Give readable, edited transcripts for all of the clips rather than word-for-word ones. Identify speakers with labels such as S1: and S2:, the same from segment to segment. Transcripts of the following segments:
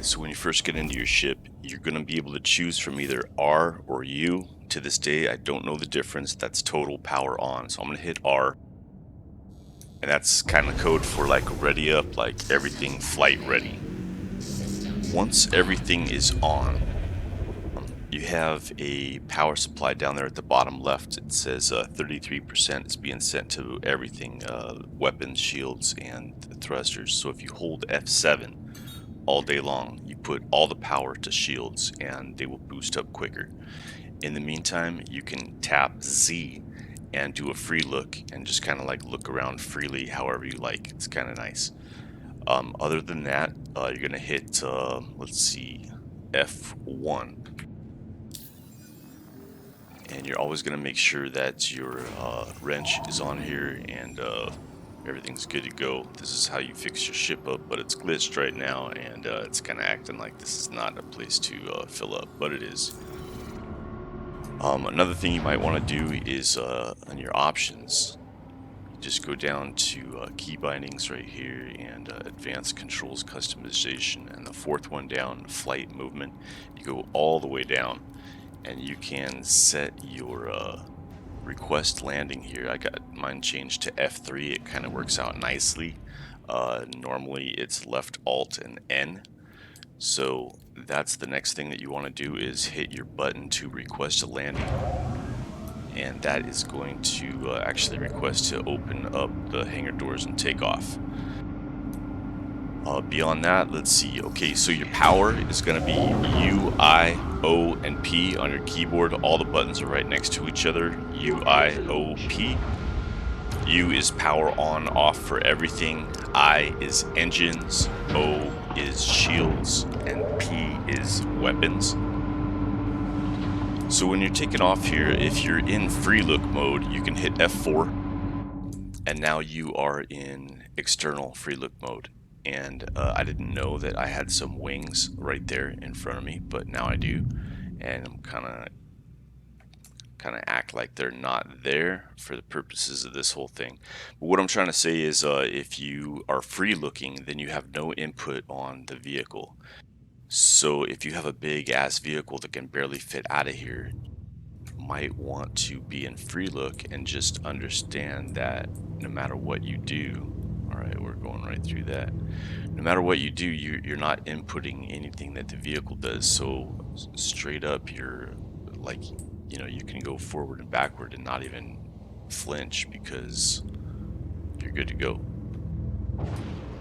S1: So when you first get into your ship, you're going to be able to choose from either R or U. To this day, I don't know the difference. That's total power on. So I'm going to hit R, and that's kind of code for like ready up, like everything flight ready. Once everything is on, you have a power supply down there at the bottom left. It says 33% is being sent to everything, weapons, shields, and thrusters. So if you hold F7 all day long, you put all the power to shields and they will boost up quicker. In the meantime, you can tap Z and do a free look and just kind of like look around freely however you like. It's kind of nice. Other than that, you're gonna hit let's see, F1, and you're always gonna make sure that your wrench is on here and everything's good to go. This is how you fix your ship up, but it's glitched right now, and it's kind of acting like this is not a place to fill up, but it is. Another thing you might want to do is on your options, just go down to key bindings right here and advanced controls customization, and the fourth one down, flight movement. You go all the way down and you can set your request landing here. I got mine changed to F3. It kind of works out nicely. Normally it's left Alt and N. So that's the next thing that you want to do, is hit your button to request a landing. And that is going to actually request to open up the hangar doors and take off. Beyond that, let's see. Okay, so your power is going to be U, I, O, and P on your keyboard. All the buttons are right next to each other. U, I, O, P. U is power on, off for everything. I is engines. O is shields. And P is weapons. So when you're taking off here, if you're in free look mode, you can hit F4. And now you are in external free look mode. And I didn't know that I had some wings right there in front of me, but now I do. And I'm kind of act like they're not there for the purposes of this whole thing. But what I'm trying to say is if you are free looking, then you have no input on the vehicle. So if you have a big ass vehicle that can barely fit out of here, you might want to be in free look and just understand that no matter what you do, all right, we're going right through that. No matter what you do, you're not inputting anything that the vehicle does. So straight up, you're like, you know, you can go forward and backward and not even flinch because you're good to go.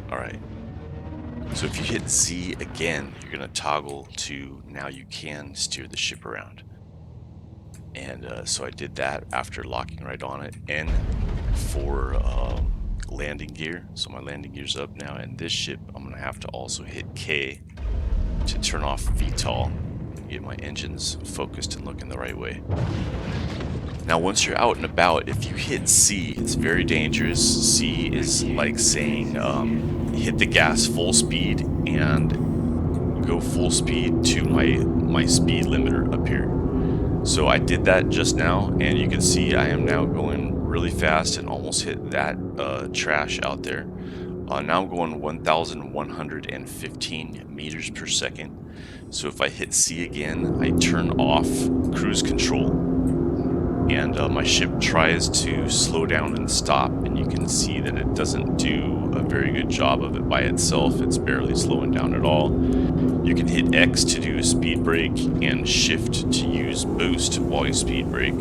S1: All right. So if you hit Z again, you're going to toggle to now you can steer the ship around. And so I did that after locking right on it. N for landing gear. So my landing gear's up now. And this ship, I'm going to have to also hit K to turn off VTOL and get my engines focused and looking the right way. Now once you're out and about, if you hit C, it's very dangerous. C is like saying hit the gas full speed and go full speed to my speed limiter up here. So I did that just now, and you can see I am now going really fast and almost hit that trash out there. Now I'm going 1,115 meters per second. So if I hit C again, I turn off cruise control, and my ship tries to slow down and stop, and you can see that it doesn't do a very good job of it by itself. It's barely slowing down at all. You can hit X to do a speed brake and shift to use boost while you speed brake.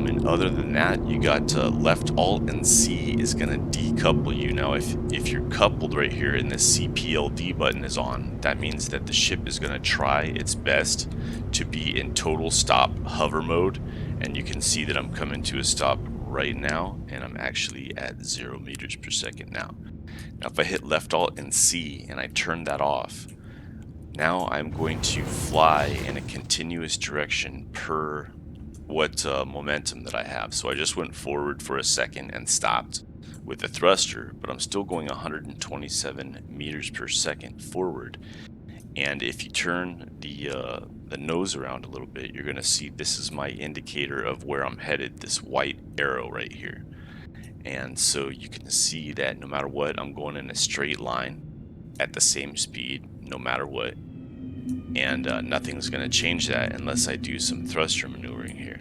S1: And other than that, you got left Alt and C is going to decouple you. Now if you're coupled right here and the CPLD button is on, that means that the ship is going to try its best to be in total stop hover mode, and you can see that I'm coming to a stop right now, and I'm actually at 0 meters per second now. Now if I hit left Alt and C and I turn that off, now I'm going to fly in a continuous direction per what momentum that I have. So I just went forward for a second and stopped with the thruster, but I'm still going 127 meters per second forward. And if you turn the nose around a little bit, you're going to see this is my indicator of where I'm headed, this white arrow right here. And so you can see that no matter what, I'm going in a straight line. at the same speed no matter what. And nothing's going to change that unless I do some thruster maneuvering here.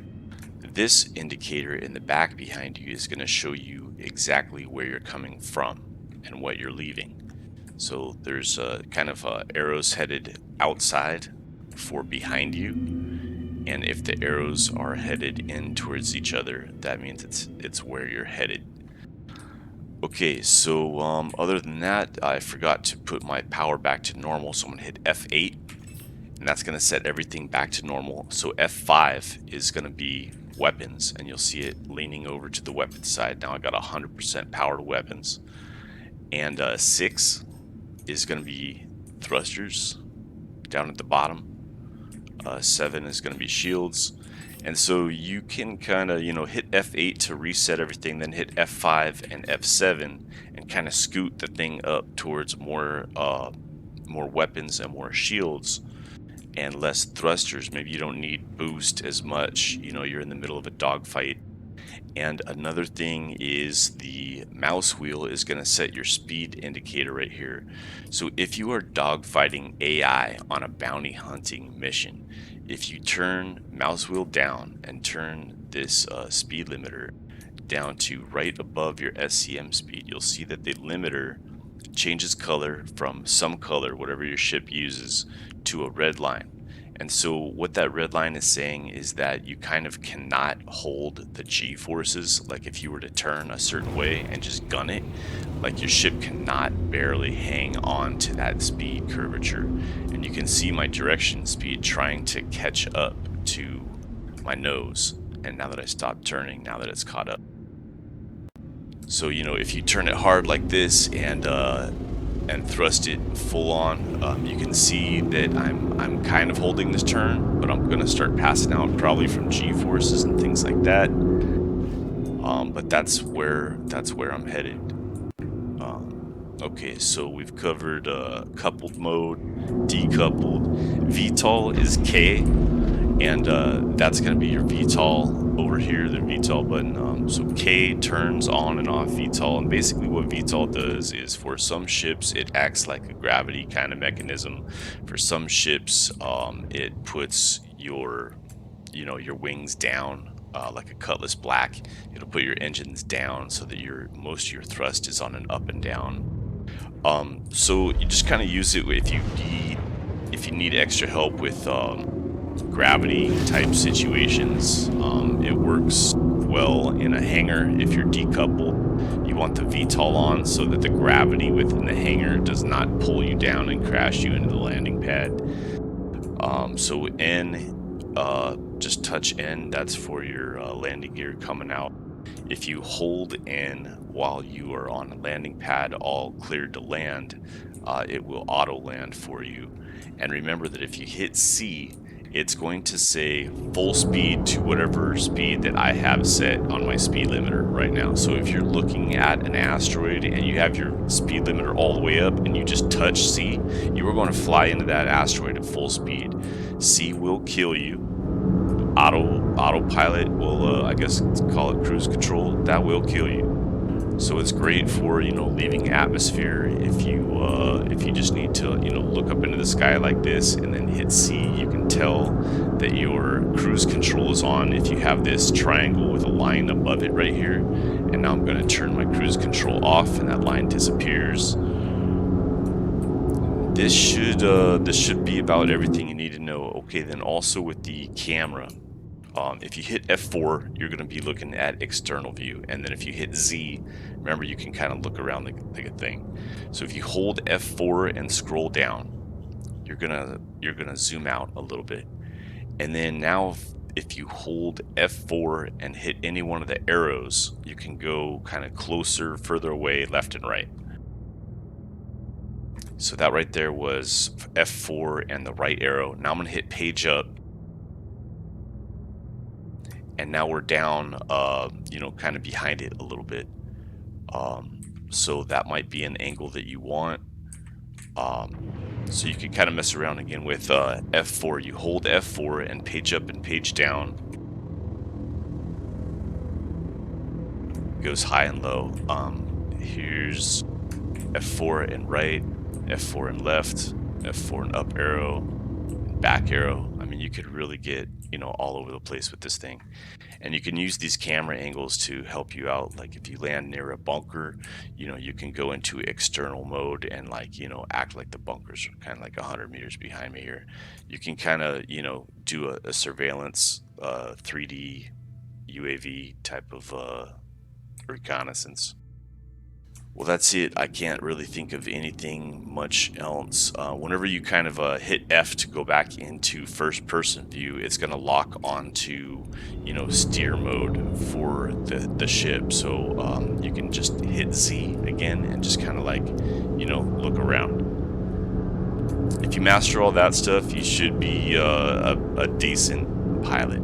S1: This indicator in the back behind you is going to show you exactly where you're coming from and what you're leaving. So there's kind of arrows headed outside for behind you, and if the arrows are headed in towards each other, that means it's where you're headed. Okay, so other than that, I forgot to put my power back to normal, so I'm gonna hit F8, and that's gonna set everything back to normal. So F5 is gonna be weapons, and you'll see it leaning over to the weapons side. Now I got 100% powered weapons, and 6 is gonna be thrusters down at the bottom. 7 is gonna be shields. And so you can kind of, hit F8 to reset everything, then hit F5 and F7 and kind of scoot the thing up towards more weapons and more shields and less thrusters. Maybe you don't need boost as much, you're in the middle of a dogfight. And another thing is the mouse wheel is going to set your speed indicator right here. So if you are dogfighting AI on a bounty hunting mission, if you turn mouse wheel down and turn this speed limiter down to right above your SCM speed, you'll see that the limiter changes color from some color, whatever your ship uses, to a red line. And so what that red line is saying is that you kind of cannot hold the G-forces. Like if you were to turn a certain way and just gun it, like your ship cannot barely hang on to that speed curvature. And you can see my direction speed trying to catch up to my nose. And now that I stopped turning, now that it's caught up. So, if you turn it hard like this and thrust it full on, you can see that I'm kind of holding this turn, but I'm going to start passing out probably from G-forces and things like that. But that's where I'm headed. Okay, so we've covered coupled mode, decoupled. VTOL is K, and that's going to be your VTOL over here, the VTOL button. So K turns on and off VTOL, and basically what VTOL does is for some ships it acts like a gravity kind of mechanism. For some ships, it puts your wings down. Like a Cutlass Black, it'll put your engines down so that most of your thrust is on an up and down. So you just kind of use it if you need extra help with gravity type situations. It works well in a hangar. If you're decoupled, you want the VTOL on so that the gravity within the hangar does not pull you down and crash you into the landing pad. So N, just touch N, that's for your landing gear coming out. If you hold N while you are on a landing pad all cleared to land, it will auto land for you. And remember that if you hit C, it's going to say full speed to whatever speed that I have set on my speed limiter right now. So if you're looking at an asteroid and you have your speed limiter all the way up and you just touch C, you are going to fly into that asteroid at full speed. C will kill you. Autopilot will, I guess call it cruise control, that will kill you. So it's great for leaving atmosphere if you just need to look up into the sky like this and then hit C. You can tell that your cruise control is on if you have this triangle with a line above it right here. And now I'm going to turn my cruise control off and that line disappears. This should be about everything you need to know. Okay, then also with the camera, if you hit F4, you're going to be looking at external view, and then if you hit Z, remember you can kind of look around like a thing. So if you hold F4 and scroll down, you're gonna zoom out a little bit, and then now if you hold F4 and hit any one of the arrows, you can go kind of closer, further away, left and right. So that right there was F4 and the right arrow. Now I'm gonna hit page up. And now we're down, kind of behind it a little bit. So that might be an angle that you want. So you can kind of mess around again with F4. You hold F4 and page up and page down. It goes high and low. Here's F4 and right, F4 and left, F4 and up arrow, back arrow. I mean, you could really get, all over the place with this thing. And you can use these camera angles to help you out. Like if you land near a bunker, you can go into external mode and like, act like the bunkers are kind of like 100 meters behind me here. You can kind of, do a surveillance 3D UAV type of reconnaissance. Well, that's it. I can't really think of anything much else. Whenever you kind of hit F to go back into first person view, it's going to lock onto, steer mode for the ship. So you can just hit Z again and just kind of like, look around. If you master all that stuff, you should be a decent pilot.